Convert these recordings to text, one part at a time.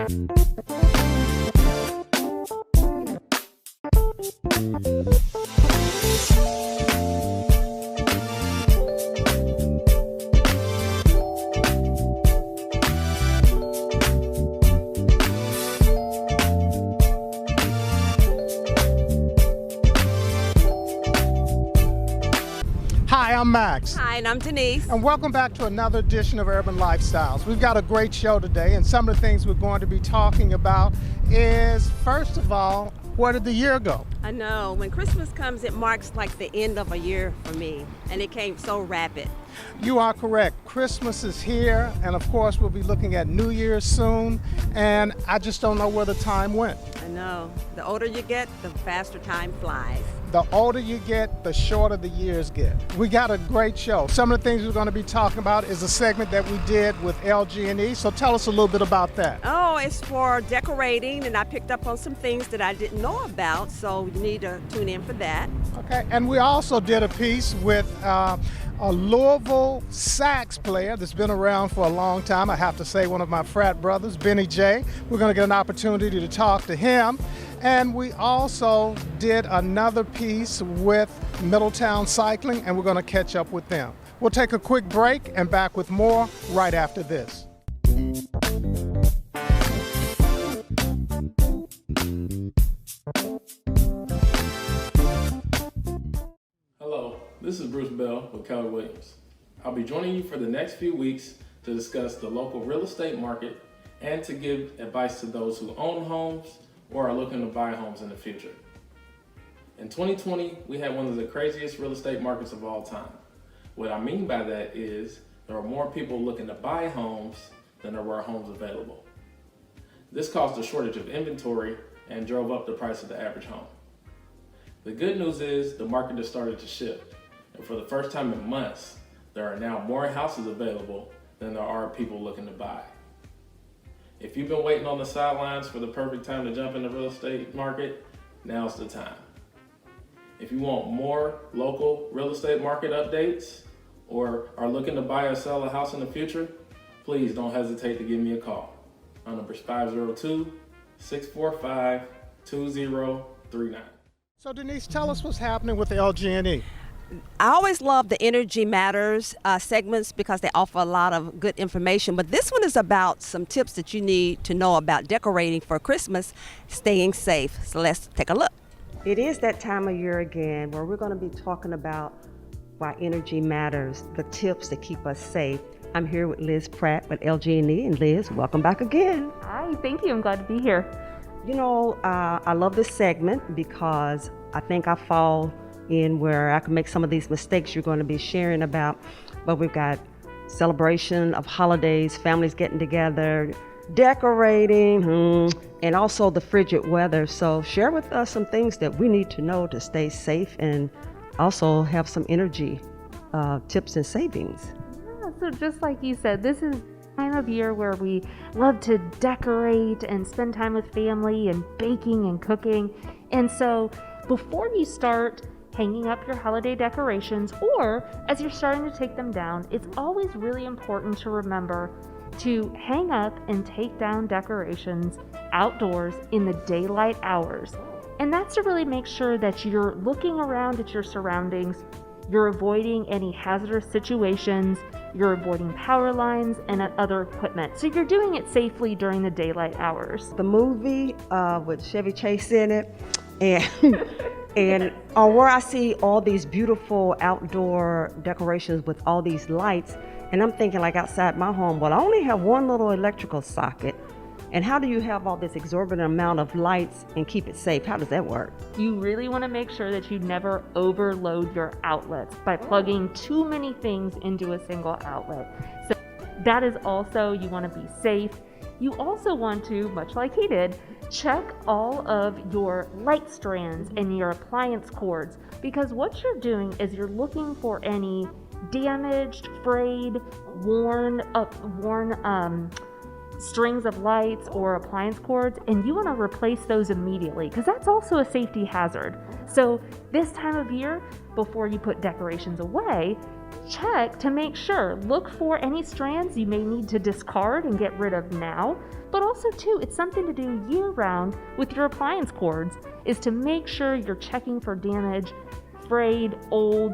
Hi, I'm Max. Hi, and I'm Denise. And welcome back to another edition of Urban Lifestyles. We've got a great show today, and some of the things we're going to be talking about is, first of all, where did the year go? I know, when Christmas comes, it marks like the end of a year for me, and it came so rapid. You are correct. Christmas is here, and of course, we'll be looking at New Year's soon, and I just don't know where the time went. I know, the older you get, the faster time flies. The older you get, the shorter the years get. We got a great show. Some of the things we're going to be talking about is a segment that we did with LG&E, so tell us a little bit about that. Oh, it's for decorating, and I picked up on some things that I didn't know about, so you need to tune in for that. Okay, and we also did a piece with a Louisville sax player that's been around for a long time. I have to say, one of my frat brothers, Benny J. We're going to get an opportunity to talk to him. And we also did another piece with Middletown Cycling, and we're going to catch up with them. We'll take a quick break and back with more right after this. Hello, this is Bruce Bell with Keller Williams. I'll be joining you for the next few weeks to discuss the local real estate market and to give advice to those who own homes or are looking to buy homes in the future. In 2020, we had one of the craziest real estate markets of all time. What I mean by that is there were more people looking to buy homes than there were homes available. This caused a shortage of inventory and drove up the price of the average home. The good news is the market has started to shift, and for the first time in months, there are now more houses available than there are people looking to buy. If you've been waiting on the sidelines for the perfect time to jump in the real estate market, now's the time. If you want more local real estate market updates or are looking to buy or sell a house in the future, please don't hesitate to give me a call. My number is 502-645-2039. So Denise, tell us what's happening with LG&E. I always love the Energy Matters segments because they offer a lot of good information, but this one is about some tips that you need to know about decorating for Christmas, staying safe. So let's take a look. It is that time of year again where we're going to be talking about why energy matters, the tips that keep us safe. I'm here with Liz Pratt with LG&E, and Liz, welcome back again. Hi, thank you. I'm glad to be here. You know, I love this segment because I think I fall in where I can make some of these mistakes you're going to be sharing about. But we've got celebration of holidays, families getting together, decorating, and also the frigid weather. So share with us some things that we need to know to stay safe and also have some energy tips and savings. Yeah, so just like you said, this is time of year where we love to decorate and spend time with family and baking and cooking. And so before you start hanging up your holiday decorations, or as you're starting to take them down, it's always really important to remember to hang up and take down decorations outdoors in the daylight hours. And that's to really make sure that you're looking around at your surroundings, you're avoiding any hazardous situations, you're avoiding power lines and other equipment. So you're doing it safely during the daylight hours. The movie with Chevy Chase in it, and where I see all these beautiful outdoor decorations with all these lights, and I'm thinking like outside my home, well, I only have one little electrical socket. And how do you have all this exorbitant amount of lights and keep it safe? How does that work? You really want to make sure that you never overload your outlets by plugging too many things into a single outlet. So that is also, you want to be safe. You also want to, much like he did, check all of your light strands and your appliance cords, because what you're doing is you're looking for any damaged, frayed, worn strings of lights or appliance cords, and you want to replace those immediately because that's also a safety hazard. So this time of year, before you put decorations away, check to make sure. Look for any strands you may need to discard and get rid of now. But also too, it's something to do year round with your appliance cords, is to make sure you're checking for damage, frayed, old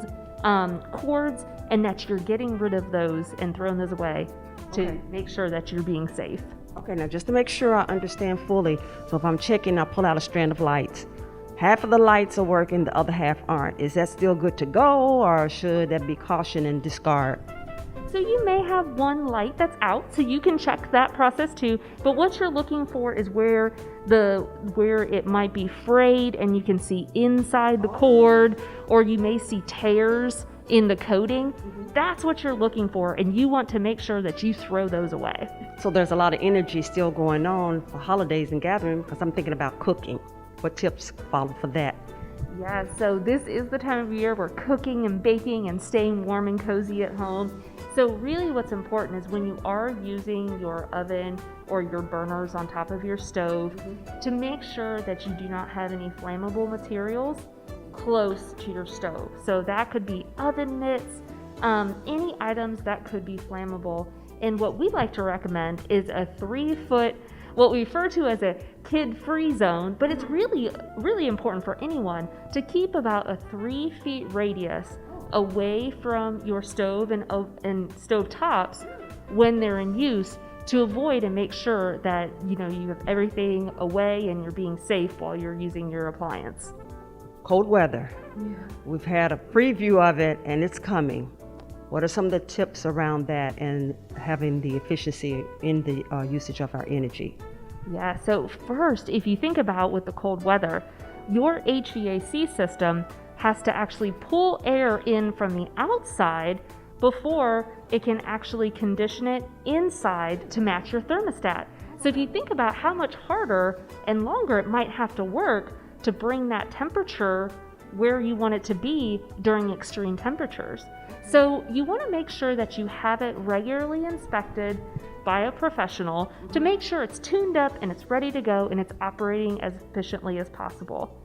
cords, and that you're getting rid of those and throwing those away to make sure that you're being safe. Okay, now just to make sure I understand fully, so if I'm checking, I pull out a strand of lights. Half of the lights are working, the other half aren't. Is that still good to go, or should that be caution and discard? So you may have one light that's out, so you can check that process too. But what you're looking for is where it might be frayed and you can see inside the cord, or you may see tears in the coating. That's what you're looking for, and you want to make sure that you throw those away. So there's a lot of energy still going on for holidays and gathering, because I'm thinking about cooking. What tips follow for that? Yeah, so this is the time of year where cooking and baking and staying warm and cozy at home. So really what's important is when you are using your oven or your burners on top of your stove, to make sure that you do not have any flammable materials close to your stove. So that could be oven mitts, any items that could be flammable. And what we like to recommend is a 3-foot, what we refer to as a kid-free zone, but it's really, really important for anyone to keep about a 3 feet radius away from your stove and stove tops when they're in use, to avoid and make sure that you have everything away and you're being safe while you're using your appliance. Cold weather. We've had a preview of it and it's coming. What are some of the tips around that and having the efficiency in the usage of our energy? Yeah, so first, if you think about with the cold weather, your HVAC system has to actually pull air in from the outside before it can actually condition it inside to match your thermostat. So if you think about how much harder and longer it might have to work to bring that temperature where you want it to be during extreme temperatures. So you want to make sure that you have it regularly inspected by a professional to make sure it's tuned up and it's ready to go and it's operating as efficiently as possible.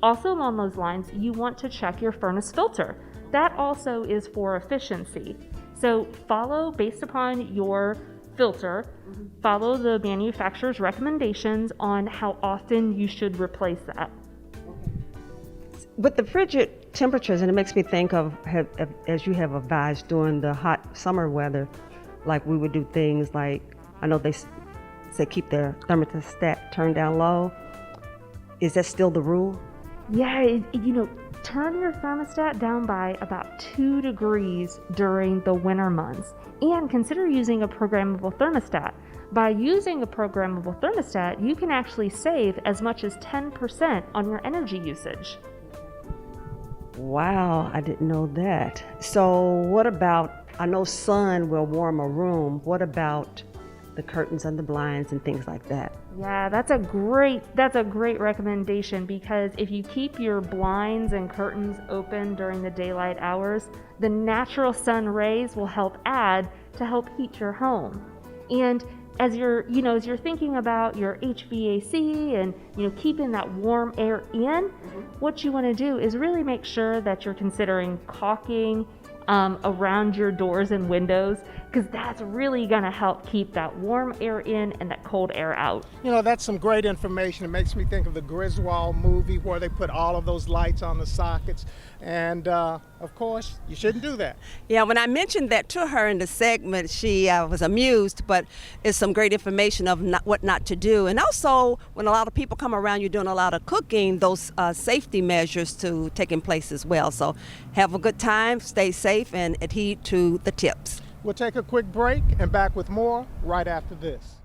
Also along those lines, you want to check your furnace filter. That also is for efficiency. So follow, based upon your filter, follow the manufacturer's recommendations on how often you should replace that. With the frigid temperatures, and it makes me think of, as you have advised during the hot summer weather, like we would do things like, I know they say keep their thermostat turned down low. Is that still the rule? Yeah, turn your thermostat down by about 2 degrees during the winter months, and consider using a programmable thermostat. By using a programmable thermostat, you can actually save as much as 10% on your energy usage. Wow, I didn't know that. So what about, I know sun will warm a room. What about the curtains and the blinds and things like that? Yeah, that's a great recommendation, because if you keep your blinds and curtains open during the daylight hours, the natural sun rays will help add to help heat your home. And as you're thinking about your HVAC and keeping that warm air in, what you want to do is really make sure that you're considering caulking around your doors and windows, because that's really going to help keep that warm air in and that cold air out. That's some great information. It makes me think of the Griswold movie where they put all of those lights on the sockets. And of course, you shouldn't do that. Yeah, when I mentioned that to her in the segment, she was amused, but it's some great information of what not to do. And also, when a lot of people come around, you're doing a lot of cooking, those safety measures to taking place as well. So have a good time, stay safe, and adhere to the tips. We'll take a quick break and back with more right after this.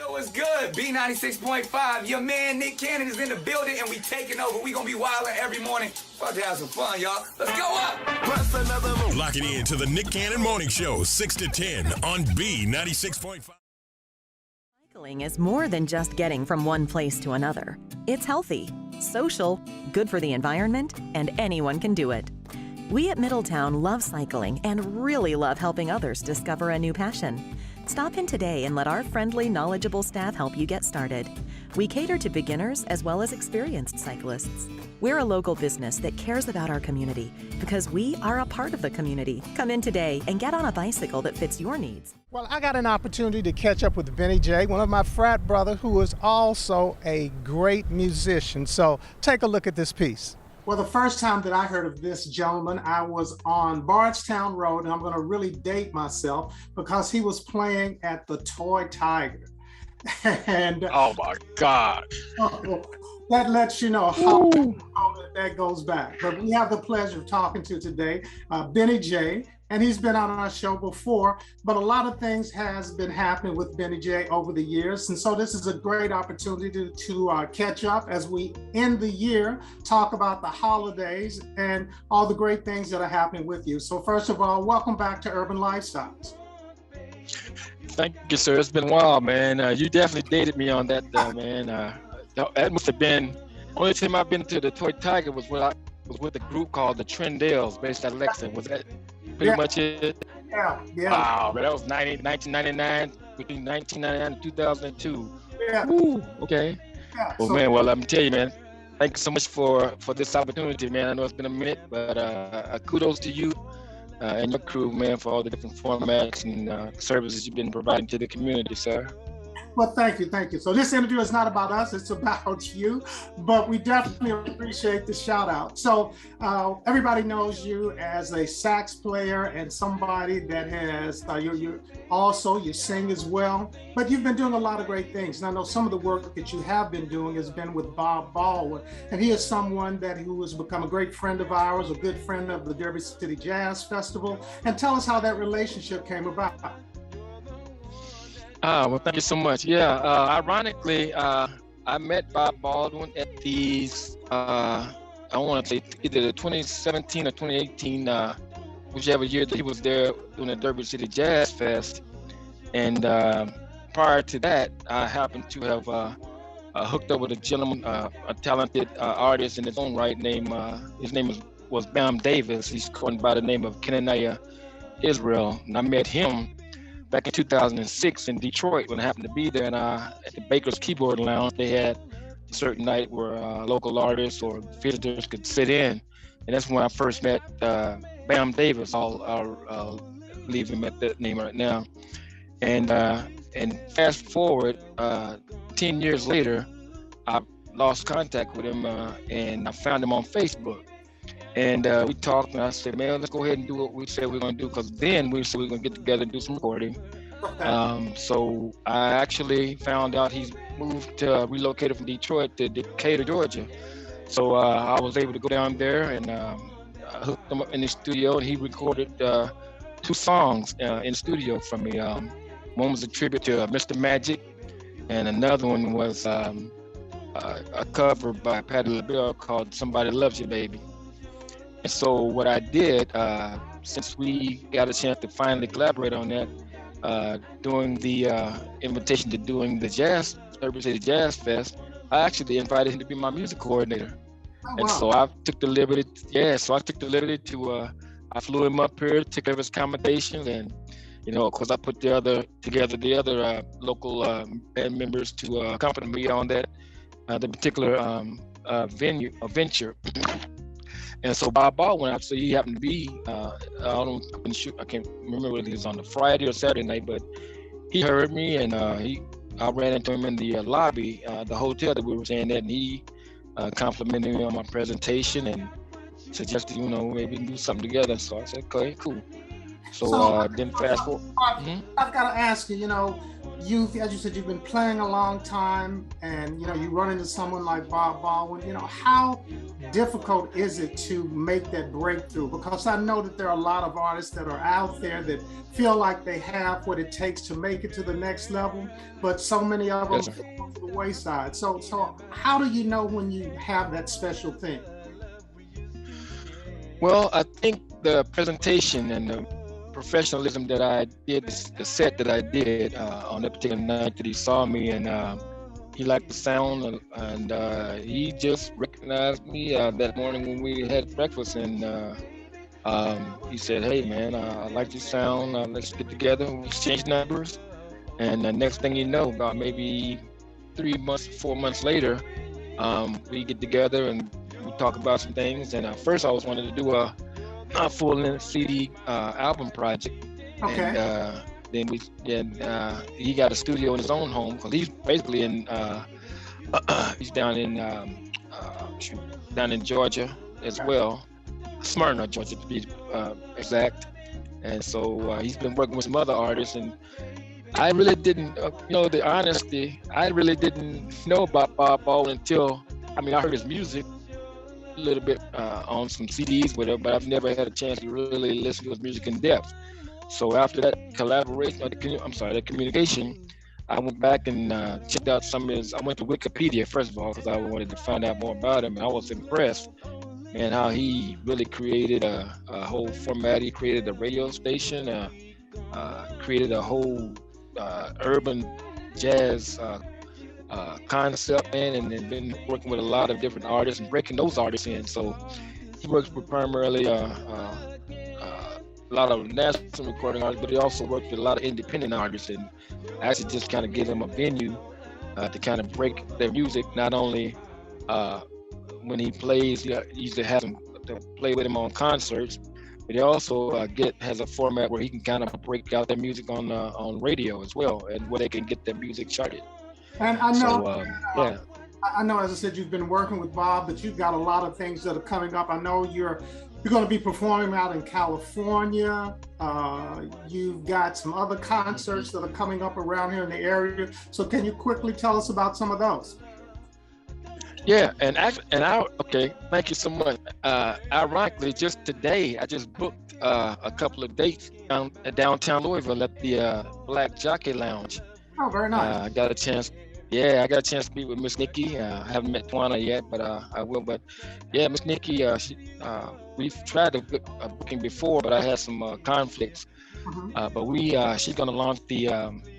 What's good? B96.5. Your man Nick Cannon is in the building and we taking over. We gonna be wilding every morning. About to have some fun, y'all. Let's go up. Lock it in to the Nick Cannon Morning Show, 6 to 10 on B96.5. Cycling is more than just getting from one place to another. It's healthy, social, good for the environment, and anyone can do it. We at Middletown love cycling and really love helping others discover a new passion. Stop in today and let our friendly, knowledgeable staff help you get started. We cater to beginners as well as experienced cyclists. We're a local business that cares about our community because we are a part of the community. Come in today and get on a bicycle that fits your needs. Well, I got an opportunity to catch up with Benny J, one of my frat brothers who is also a great musician. So take a look at this piece. Well, the first time that I heard of this gentleman, I was on Bardstown Road, and I'm going to really date myself because he was playing at the Toy Tiger. And oh my God. That lets you know how that goes back. But we have the pleasure of talking to today Benny J, and he's been on our show before, but a lot of things has been happening with Benny J over the years. And so this is a great opportunity to catch up as we end the year, talk about the holidays and all the great things that are happening with you. So first of all, welcome back to Urban Lifestyles. Thank you, sir. It's been a while, man. You definitely dated me on that, man. That must have been, only time I've been to the Toy Tiger was when I was with a group called the Trendales based out of Lexington. Was that pretty much it? Yeah. Wow, man, that was 1999, between 1999 and 2002. Yeah. Woo, okay. Yeah. Well, man, well, let me tell you, man, thank you so much for this opportunity, man. I know it's been a minute, but kudos to you and your crew, man, for all the different formats and services you've been providing to the community, sir. Well, thank you. So this interview is not about us, it's about you, but we definitely appreciate the shout out. So everybody knows you as a sax player and somebody that has, you sing as well, but you've been doing a lot of great things. And I know some of the work that you have been doing has been with Bob Baldwin, and he is someone who has become a great friend of ours, a good friend of the Derby City Jazz Festival. And tell us how that relationship came about. Well, thank you so much. Yeah, ironically, I met Bob Baldwin at these, I want to say either the 2017 or 2018, whichever year that he was there doing the Derby City Jazz Fest. And prior to that, I happened to have hooked up with a gentleman, a talented artist in his own right. His name was Bam Davis. He's going by the name of Kenaniah Israel. And I met him back in 2006 in Detroit when I happened to be there, and at the Baker's Keyboard Lounge, they had a certain night where local artists or visitors could sit in, and that's when I first met Bam Davis. I'll leave him at that name right now. And fast forward 10 years later, I lost contact with him, and I found him on Facebook. And we talked, and I said, man, let's go ahead and do what we said we're going to do, because then we said we were going to get together and do some recording. So I actually found out he's relocated from Detroit to Decatur, Georgia. So I was able to go down there and I hooked him up in the studio, and he recorded 2 songs in the studio for me. One was a tribute to Mr. Magic, and another one was a cover by Patti LaBelle called Somebody Loves You, Baby. And so what I did, since we got a chance to finally collaborate on that, during the invitation to doing the Derby City Jazz Fest, I actually invited him to be my music coordinator. Oh, and wow. so I took the liberty to, I flew him up here, took care of his accommodations, and, of course, I put together the other local band members to accompany me on that, the particular venture. And so Bob Baldwin, so he happened to be, I can't remember whether he was on the Friday or Saturday night, but he heard me, and I ran into him in the lobby, the hotel that we were staying at, and he complimented me on my presentation and suggested, maybe we can do something together. So I said, okay, cool. So then fast forward. I've got to ask you, as you said, you've been playing a long time, and you run into someone like Bob Baldwin. How difficult is it to make that breakthrough? Because I know that there are a lot of artists that are out there that feel like they have what it takes to make it to the next level, but so many of them go to the wayside. So how do you know when you have that special thing? Well, I think the presentation and the professionalism that I did, the set that I did on that particular night that he saw me, and he liked the sound, and he just recognized me that morning when we had breakfast, and he said, hey man, I like your sound, let's get together, we exchange numbers, And the next thing you know, about maybe 3 months, 4 months later, we get together and we talk about some things. And first I was wanting to do a full-length CD album project. Okay. And he got a studio in his own home because he's basically he's down in Georgia as well, Smyrna, Georgia to be exact. And so he's been working with some other artists, and I really didn't, the honesty, I really didn't know about Bob Baldwin until, I heard his music a little bit on some CDs with him, but I've never had a chance to really listen to his music in depth. So after that collaboration, that communication, I went back and checked out some of his, I went to Wikipedia first of all, because I wanted to find out more about him, and I was impressed. And how he really created a whole format. He created a radio station, created a whole urban jazz concept, and then been working with a lot of different artists and breaking those artists in. So he works with primarily a lot of national recording artists, but he also works with a lot of independent artists, and actually just kind of give them a venue to kind of break their music, not only when he plays, he usually has them to play with him on concerts, but he also has a format where he can kind of break out their music on radio as well, and where they can get their music charted. And I know, yeah. I know, as I said, you've been working with Bob, but you've got a lot of things that are coming up. I know you're going to be performing out in California. You've got some other concerts that are coming up around here in the area. So can you quickly tell us about some of those? Yeah, okay, thank you so much. Ironically, just today, I just booked a couple of dates downtown Louisville at the Black Jockey Lounge. Oh, very nice. I got a chance to meet with Miss Nikki. I haven't met Tawana yet, but I will. But yeah, Miss Nikki, we've tried to book a booking before, but I had some conflicts. But she's gonna launch the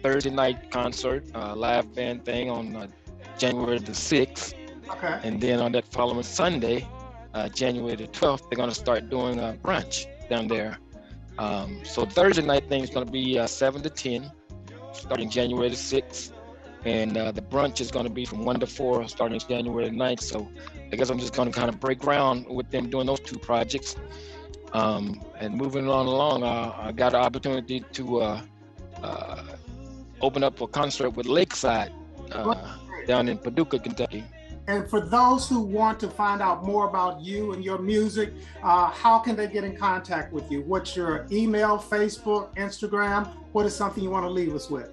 Thursday night concert, live band thing on January the 6th. Okay. And then on that following Sunday, January the 12th, they're going to start doing a brunch down there. So Thursday night thing is going to be 7 to 10, starting January the 6th. And the brunch is going to be from 1 to 4, starting January the 9th. So I guess I'm just going to kind of break ground with them doing those two projects. And moving on along, I got an opportunity to open up a concert with Lakeside down in Paducah, Kentucky. And for those who want to find out more about you and your music, how can they get in contact with you? What's your email, Facebook, Instagram? What is something you want to leave us with?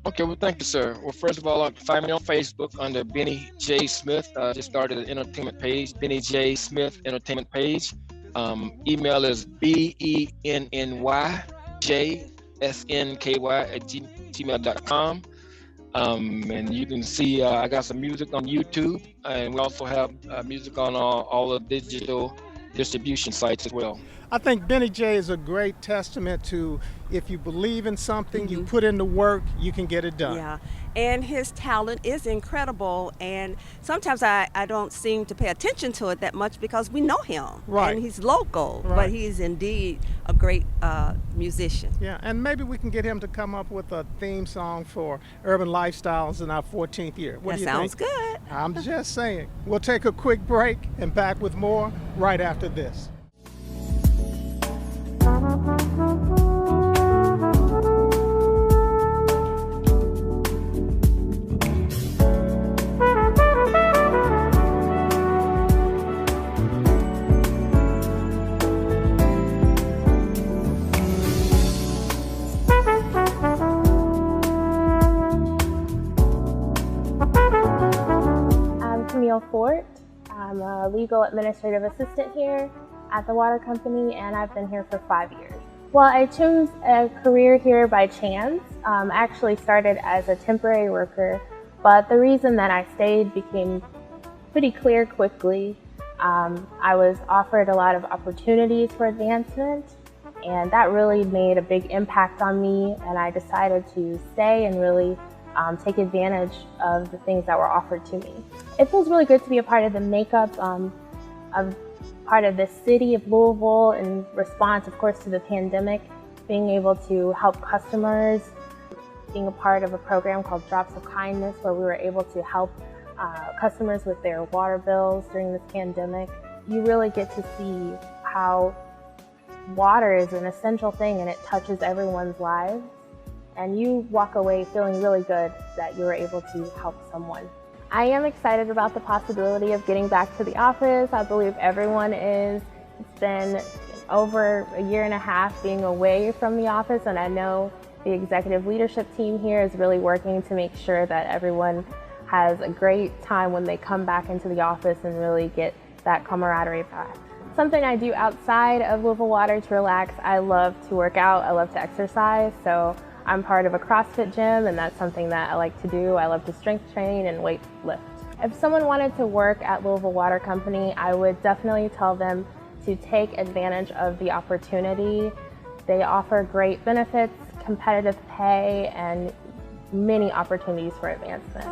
Okay, well, thank you, sir. Well, first of all, you can find me on Facebook under Benny J. Smith. Just started an entertainment page, Benny J. Smith entertainment page. Email is BENNYJSNKY@gmail.com. And you can see I got some music on YouTube, and we also have music on all the digital distribution sites as well. I think Benny J is a great testament to, if you believe in something, you put in the work, you can get it done. Yeah, and his talent is incredible, and sometimes I don't seem to pay attention to it that much because we know him, right? And he's local, right. But he's indeed a great musician. Yeah, and maybe we can get him to come up with a theme song for Urban Lifestyles in our 14th year. What do you think? That sounds good. I'm just saying. We'll take a quick break and back with more right after this. Camille Fort. I'm a legal administrative assistant here at the water company, and I've been here for 5 years. Well, I chose a career here by chance. I actually started as a temporary worker, but the reason that I stayed became pretty clear quickly. I was offered a lot of opportunities for advancement, and that really made a big impact on me, and I decided to stay and really take advantage of the things that were offered to me. It feels really good to be a part of the makeup of part of the city of Louisville in response, of course, to the pandemic, being able to help customers being a part of a program called Drops of Kindness, where we were able to help customers with their water bills during this pandemic. You really get to see how water is an essential thing and it touches everyone's lives. And you walk away feeling really good that you were able to help someone. I am excited about the possibility of getting back to the office. I believe everyone is. It's been over a year and a half being away from the office, and I know the executive leadership team here is really working to make sure that everyone has a great time when they come back into the office and really get that camaraderie back. Something I do outside of Louisville Water to relax, I love to work out, I love to exercise, so I'm part of a CrossFit gym, and that's something that I like to do. I love to strength train and weight lift. If someone wanted to work at Louisville Water Company, I would definitely tell them to take advantage of the opportunity. They offer great benefits, competitive pay, and many opportunities for advancement.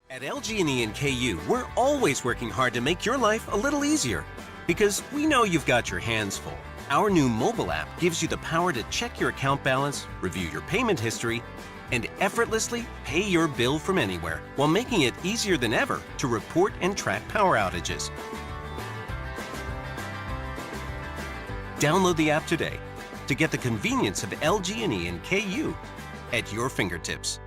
At LG&E and KU, we're always working hard to make your life a little easier. Because we know you've got your hands full. Our new mobile app gives you the power to check your account balance, review your payment history, and effortlessly pay your bill from anywhere, while making it easier than ever to report and track power outages. Download the app today to get the convenience of LG&E and KU at your fingertips.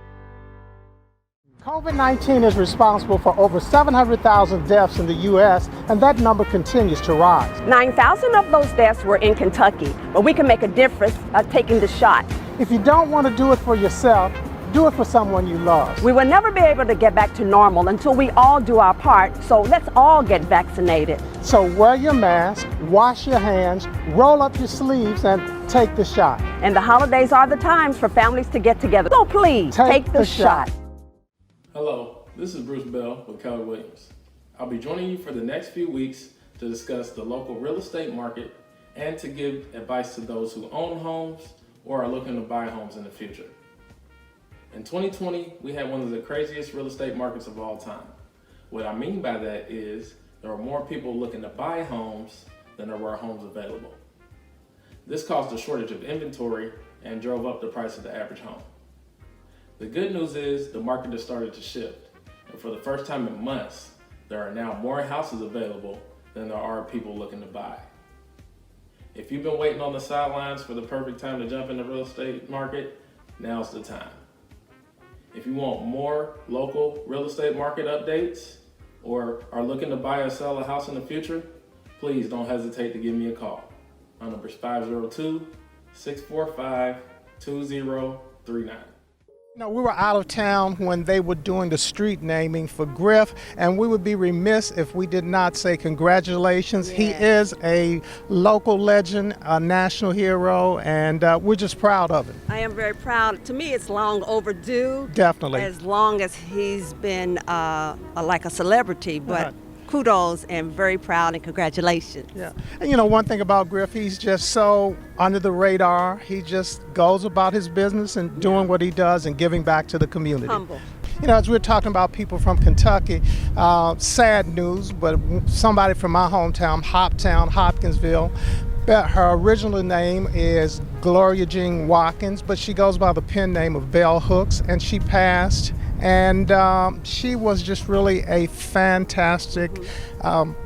COVID-19 is responsible for over 700,000 deaths in the U.S., and that number continues to rise. 9,000 of those deaths were in Kentucky, but we can make a difference by taking the shot. If you don't want to do it for yourself, do it for someone you love. We will never be able to get back to normal until we all do our part, so let's all get vaccinated. So wear your mask, wash your hands, roll up your sleeves, and take the shot. And the holidays are the times for families to get together. So please, take the shot. Hello, this is Bruce Bell with Keller Williams. I'll be joining you for the next few weeks to discuss the local real estate market and to give advice to those who own homes or are looking to buy homes in the future. In 2020, we had one of the craziest real estate markets of all time. What I mean by that is there were more people looking to buy homes than there were homes available. This caused a shortage of inventory and drove up the price of the average home. The good news is the market has started to shift, and for the first time in months, there are now more houses available than there are people looking to buy. If you've been waiting on the sidelines for the perfect time to jump in the real estate market, now's the time. If you want more local real estate market updates or are looking to buy or sell a house in the future, please don't hesitate to give me a call. My number is 502-645-2039. You know, we were out of town when they were doing the street naming for Griff, and we would be remiss if we did not say congratulations. Yeah. He is a local legend, a national hero, and we're just proud of it. I am very proud. To me, it's long overdue. Definitely. As long as he's been like a celebrity, but Right. kudos and very proud and congratulations. Yeah, and you know, one thing about Griff, he's just so under the radar. He just goes about his business and doing what he does and giving back to the community. Humble. You know, as we're talking about people from Kentucky, sad news, but somebody from my hometown, Hoptown, Hopkinsville, her original name is Gloria Jean Watkins, but she goes by the pen name of Bell Hooks, and she passed. And she was just really a fantastic,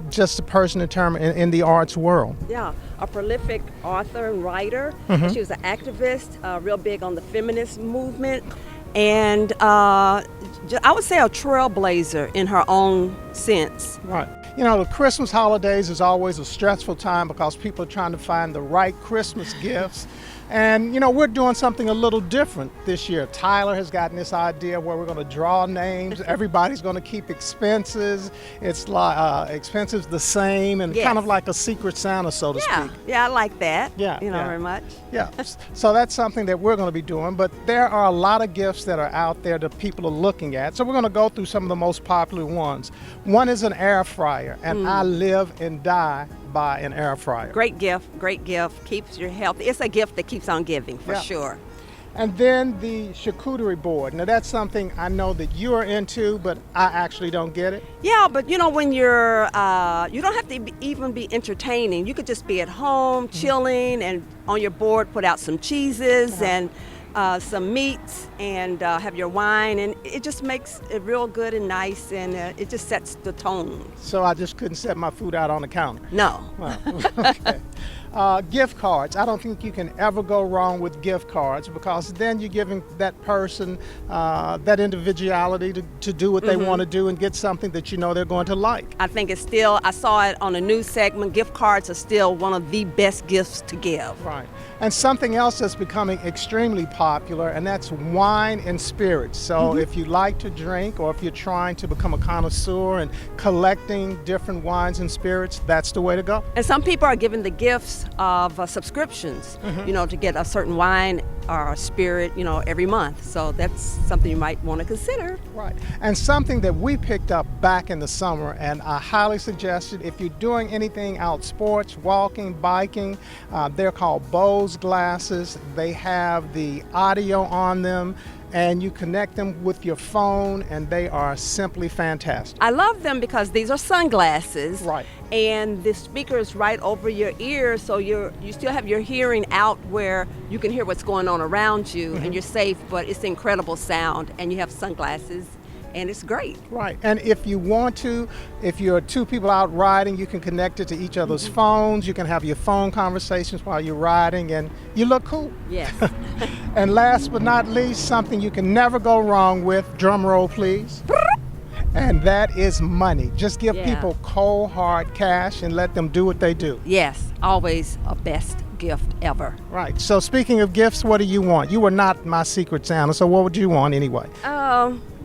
just a person in the arts world. Yeah, a prolific author and writer. Mhm. And she was an activist, real big on the feminist movement, and I would say a trailblazer in her own sense. Right. You know, the Christmas holidays is always a stressful time because people are trying to find the right Christmas gifts. And, you know, we're doing something a little different this year. Tyler has gotten this idea where we're going to draw names. Everybody's going to keep expenses. It's like expenses the same and Yes. kind of like a secret Santa, so to Yeah, speak. yeah, I like that. Yeah, You know, yeah. very much. Yeah, so that's something that we're going to be doing, but there are a lot of gifts that are out there that people are looking at. So we're going to go through some of the most popular ones. One is an air fryer, and I live and die by an air fryer. Great gift, keeps you healthy. It's a gift that keeps on giving, for Yeah. sure. And then the charcuterie board. Now that's something I know that you are into, but I actually don't get it. Yeah, but you know, when you're, you don't have to even be entertaining. You could just be at home, chilling, and on your board put out some cheeses and some meats and have your wine, and it just makes it real good and nice, and it just sets the tone. So I just couldn't set my food out on the counter. No. Well, okay. Gift cards. I don't think you can ever go wrong with gift cards because then you're giving that person that individuality to do what they want to do and get something that you know they're going to like. I think it's still, I saw it on a news segment, gift cards are still one of the best gifts to give. Right. And something else that's becoming extremely popular, and that's wine and spirits. So if you like to drink or if you're trying to become a connoisseur and collecting different wines and spirits, that's the way to go. And some people are given the gifts of subscriptions, you know, to get a certain wine or a spirit, you know, every month. So that's something you might want to consider. Right. And something that we picked up back in the summer, and I highly suggest it if you're doing anything out sports, walking, biking, they're called Bose glasses. They have the audio on them, and you connect them with your phone, and they are simply fantastic. I love them because these are sunglasses. Right. And the speaker is right over your ear, so you still have your hearing out where you can hear what's going on around you, and you're safe, but it's incredible sound, and you have sunglasses, and it's great. Right. And if you want to, if you're two people out riding, you can connect it to each other's phones. You can have your phone conversations while you're riding, and you look cool. Yes. And last but not least, something you can never go wrong with, drum roll please, and that is money. Just give Yeah. people cold hard cash and let them do what they do. Yes, always a best gift ever. Right. So speaking of gifts, what do you want? You were not my secret Santa, so what would you want anyway?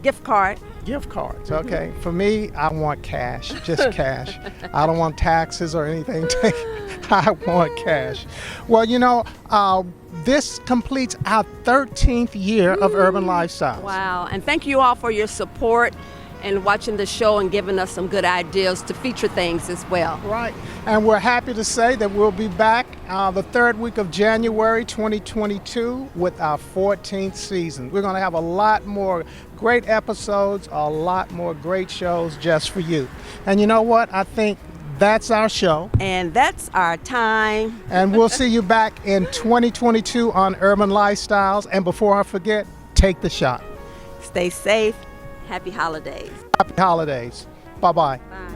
Gift card. Gift cards, okay. For me, I want cash, just cash. I don't want taxes or anything. I want cash. Well, you know, this completes our 13th year of Urban Lifestyles. Wow, and thank you all for your support and watching the show and giving us some good ideas to feature things as well. Right, and we're happy to say that we'll be back the third week of January 2022 with our 14th season. We're going to have a lot more great episodes, a lot more great shows just for you. And you know what? I think that's our show. And that's our time. And we'll see you back in 2022 on Urban Lifestyles. And before I forget, take the shot. Stay safe. Happy holidays. Happy holidays. Bye-bye. Bye.